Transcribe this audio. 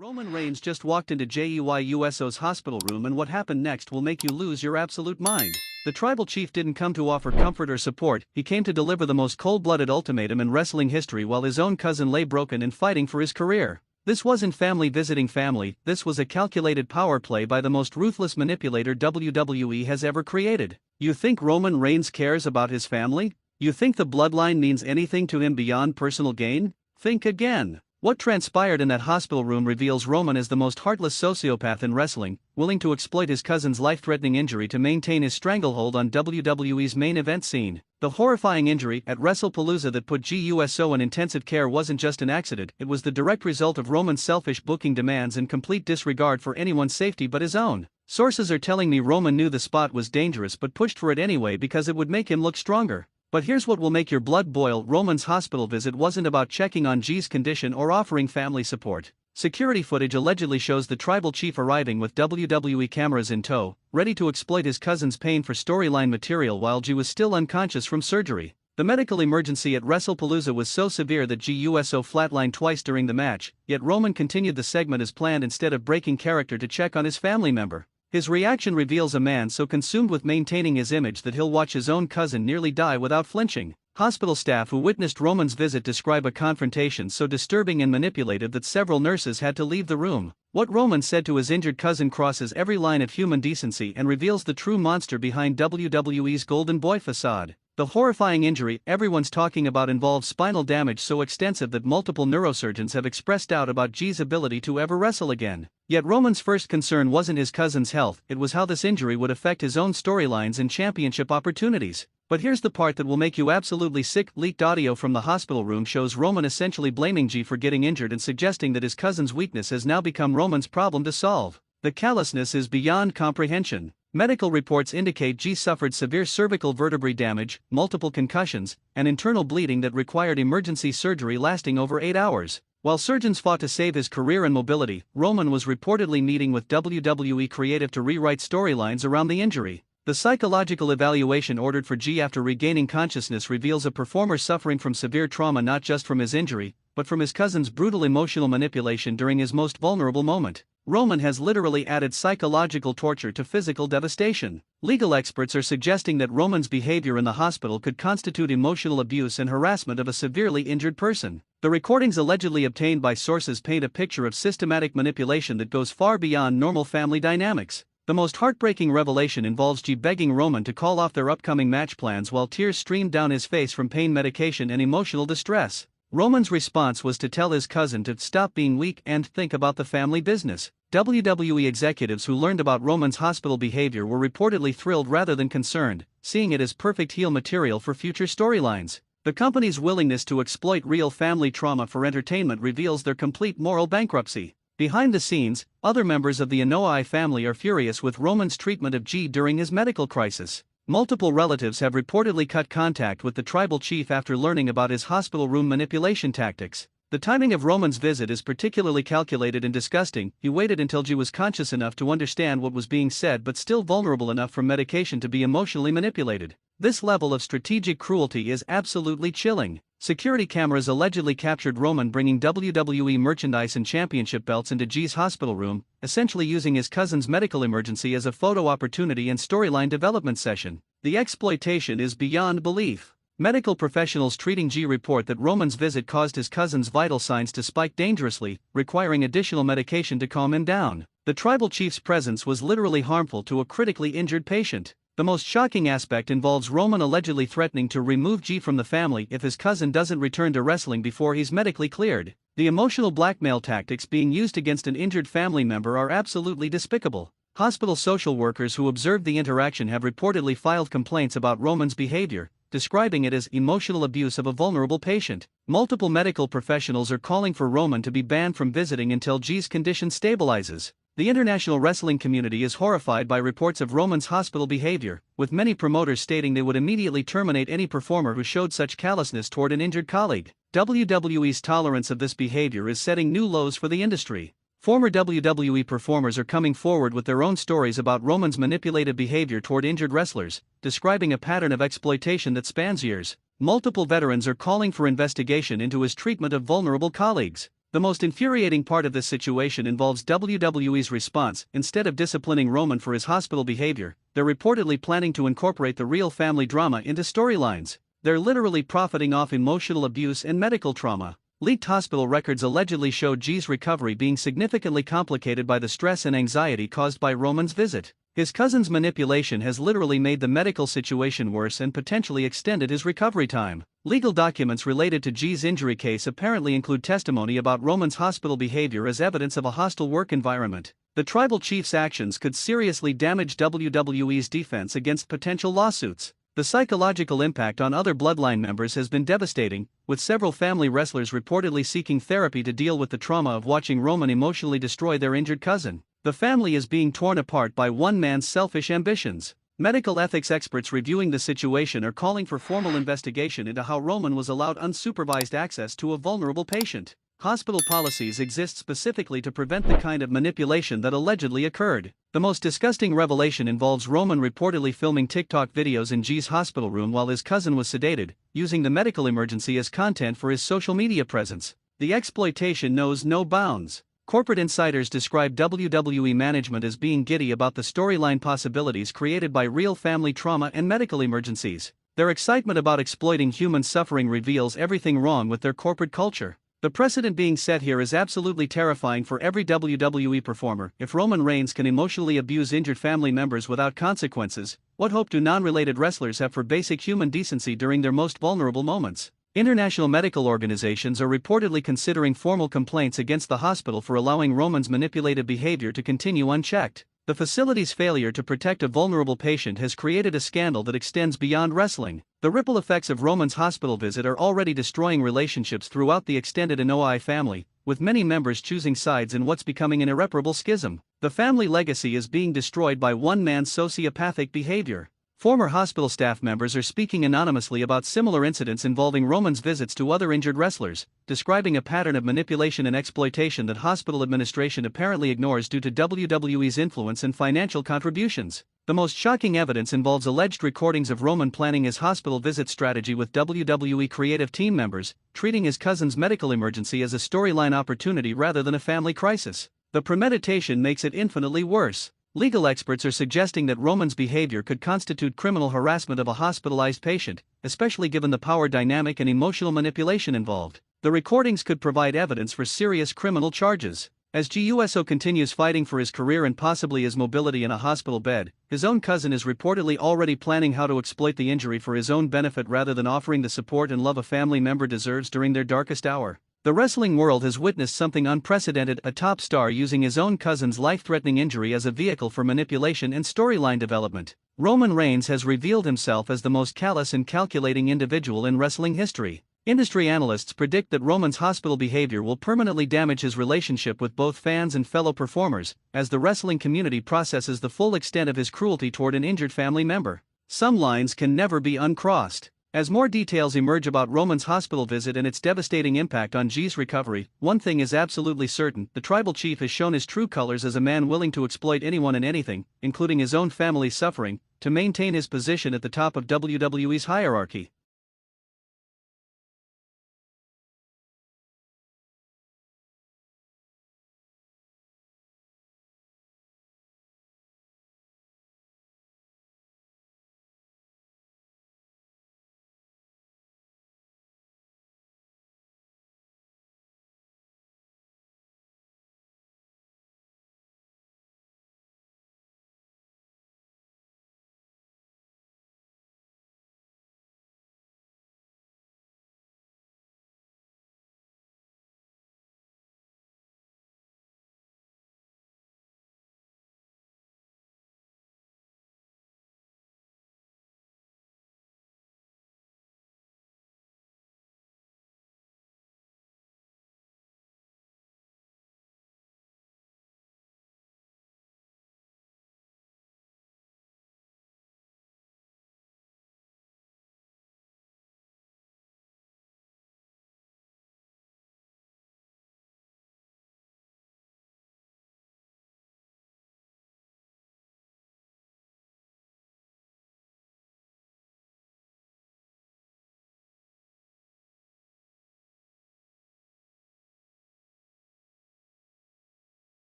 Roman Reigns just walked into Jey Uso's hospital room, and what happened next will make you lose your absolute mind. The tribal chief didn't come to offer comfort or support, he came to deliver the most cold-blooded ultimatum in wrestling history while his own cousin lay broken and fighting for his career. This wasn't family visiting family, this was a calculated power play by the most ruthless manipulator WWE has ever created. You think Roman Reigns cares about his family? You think the bloodline means anything to him beyond personal gain? Think again. What transpired in that hospital room reveals Roman as the most heartless sociopath in wrestling, willing to exploit his cousin's life-threatening injury to maintain his stranglehold on WWE's main event scene. The horrifying injury at Wrestlepalooza that put Jey Uso in intensive care wasn't just an accident, it was the direct result of Roman's selfish booking demands and complete disregard for anyone's safety but his own. Sources are telling me Roman knew the spot was dangerous but pushed for it anyway because it would make him look stronger. But here's what will make your blood boil: Roman's hospital visit wasn't about checking on Jey's condition or offering family support. Security footage allegedly shows the tribal chief arriving with WWE cameras in tow, ready to exploit his cousin's pain for storyline material while Jey was still unconscious from surgery. The medical emergency at Wrestlepalooza was so severe that Jey Uso flatlined twice during the match, yet Roman continued the segment as planned instead of breaking character to check on his family member. His reaction reveals a man so consumed with maintaining his image that he'll watch his own cousin nearly die without flinching. Hospital staff who witnessed Roman's visit describe a confrontation so disturbing and manipulative that several nurses had to leave the room. What Roman said to his injured cousin crosses every line of human decency and reveals the true monster behind WWE's Golden Boy facade. The horrifying injury everyone's talking about involves spinal damage so extensive that multiple neurosurgeons have expressed doubt about Jey's ability to ever wrestle again. Yet Roman's first concern wasn't his cousin's health, it was how this injury would affect his own storylines and championship opportunities. But here's the part that will make you absolutely sick. Leaked audio from the hospital room shows Roman essentially blaming Jey for getting injured and suggesting that his cousin's weakness has now become Roman's problem to solve. The callousness is beyond comprehension. Medical reports indicate Jey suffered severe cervical vertebrae damage, multiple concussions, and internal bleeding that required emergency surgery lasting over 8 hours. While surgeons fought to save his career and mobility, Roman was reportedly meeting with WWE creative to rewrite storylines around the injury. The psychological evaluation ordered for Jey after regaining consciousness reveals a performer suffering from severe trauma not just from his injury, but from his cousin's brutal emotional manipulation during his most vulnerable moment. Roman has literally added psychological torture to physical devastation. Legal experts are suggesting that Roman's behavior in the hospital could constitute emotional abuse and harassment of a severely injured person. The recordings allegedly obtained by sources paint a picture of systematic manipulation that goes far beyond normal family dynamics. The most heartbreaking revelation involves Jey begging Roman to call off their upcoming match plans while tears streamed down his face from pain medication and emotional distress. Roman's response was to tell his cousin to stop being weak and think about the family business. WWE executives who learned about Roman's hospital behavior were reportedly thrilled rather than concerned, seeing it as perfect heel material for future storylines. The company's willingness to exploit real family trauma for entertainment reveals their complete moral bankruptcy. Behind the scenes, other members of the Naomi family are furious with Roman's treatment of Jey during his medical crisis. Multiple relatives have reportedly cut contact with the tribal chief after learning about his hospital room manipulation tactics. The timing of Roman's visit is particularly calculated and disgusting. He waited until Jey was conscious enough to understand what was being said but still vulnerable enough from medication to be emotionally manipulated. This level of strategic cruelty is absolutely chilling. Security cameras allegedly captured Roman bringing WWE merchandise and championship belts into Jey's hospital room, essentially using his cousin's medical emergency as a photo opportunity and storyline development session. The exploitation is beyond belief. Medical professionals treating Jey report that Roman's visit caused his cousin's vital signs to spike dangerously, requiring additional medication to calm him down. The tribal chief's presence was literally harmful to a critically injured patient. The most shocking aspect involves Roman allegedly threatening to remove Jey from the family if his cousin doesn't return to wrestling before he's medically cleared. The emotional blackmail tactics being used against an injured family member are absolutely despicable. Hospital social workers who observed the interaction have reportedly filed complaints about Roman's behavior, describing it as emotional abuse of a vulnerable patient. Multiple medical professionals are calling for Roman to be banned from visiting until Jey's condition stabilizes. The international wrestling community is horrified by reports of Roman's hospital behavior, with many promoters stating they would immediately terminate any performer who showed such callousness toward an injured colleague. WWE's tolerance of this behavior is setting new lows for the industry. Former WWE performers are coming forward with their own stories about Roman's manipulative behavior toward injured wrestlers, describing a pattern of exploitation that spans years. Multiple veterans are calling for investigation into his treatment of vulnerable colleagues. The most infuriating part of this situation involves WWE's response. Instead of disciplining Roman for his hospital behavior, they're reportedly planning to incorporate the real family drama into storylines. They're literally profiting off emotional abuse and medical trauma. Leaked hospital records allegedly showed Jey's recovery being significantly complicated by the stress and anxiety caused by Roman's visit. His cousin's manipulation has literally made the medical situation worse and potentially extended his recovery time. Legal documents related to Jey's injury case apparently include testimony about Roman's hospital behavior as evidence of a hostile work environment. The tribal chief's actions could seriously damage WWE's defense against potential lawsuits. The psychological impact on other Bloodline members has been devastating, with several family wrestlers reportedly seeking therapy to deal with the trauma of watching Roman emotionally destroy their injured cousin. The family is being torn apart by one man's selfish ambitions. Medical ethics experts reviewing the situation are calling for formal investigation into how Roman was allowed unsupervised access to a vulnerable patient. Hospital policies exist specifically to prevent the kind of manipulation that allegedly occurred. The most disgusting revelation involves Roman reportedly filming TikTok videos in Jey's hospital room while his cousin was sedated, using the medical emergency as content for his social media presence. The exploitation knows no bounds. Corporate insiders describe WWE management as being giddy about the storyline possibilities created by real family trauma and medical emergencies. Their excitement about exploiting human suffering reveals everything wrong with their corporate culture. The precedent being set here is absolutely terrifying for every WWE performer. If Roman Reigns can emotionally abuse injured family members without consequences, what hope do non-related wrestlers have for basic human decency during their most vulnerable moments? International medical organizations are reportedly considering formal complaints against the hospital for allowing Roman's manipulative behavior to continue unchecked. The facility's failure to protect a vulnerable patient has created a scandal that extends beyond wrestling. The ripple effects of Roman's hospital visit are already destroying relationships throughout the extended Anoa'i family, with many members choosing sides in what's becoming an irreparable schism. The family legacy is being destroyed by one man's sociopathic behavior. Former hospital staff members are speaking anonymously about similar incidents involving Roman's visits to other injured wrestlers, describing a pattern of manipulation and exploitation that hospital administration apparently ignores due to WWE's influence and financial contributions. The most shocking evidence involves alleged recordings of Roman planning his hospital visit strategy with WWE creative team members, treating his cousin's medical emergency as a storyline opportunity rather than a family crisis. The premeditation makes it infinitely worse. Legal experts are suggesting that Roman's behavior could constitute criminal harassment of a hospitalized patient, especially given the power dynamic and emotional manipulation involved. The recordings could provide evidence for serious criminal charges. As Jey Uso continues fighting for his career and possibly his mobility in a hospital bed, his own cousin is reportedly already planning how to exploit the injury for his own benefit rather than offering the support and love a family member deserves during their darkest hour. The wrestling world has witnessed something unprecedented, a top star using his own cousin's life-threatening injury as a vehicle for manipulation and storyline development. Roman Reigns has revealed himself as the most callous and calculating individual in wrestling history. Industry analysts predict that Roman's hospital behavior will permanently damage his relationship with both fans and fellow performers, as the wrestling community processes the full extent of his cruelty toward an injured family member. Some lines can never be uncrossed. As more details emerge about Roman's hospital visit and its devastating impact on Jey's recovery, one thing is absolutely certain: the tribal chief has shown his true colors as a man willing to exploit anyone and anything, including his own family's suffering, to maintain his position at the top of WWE's hierarchy.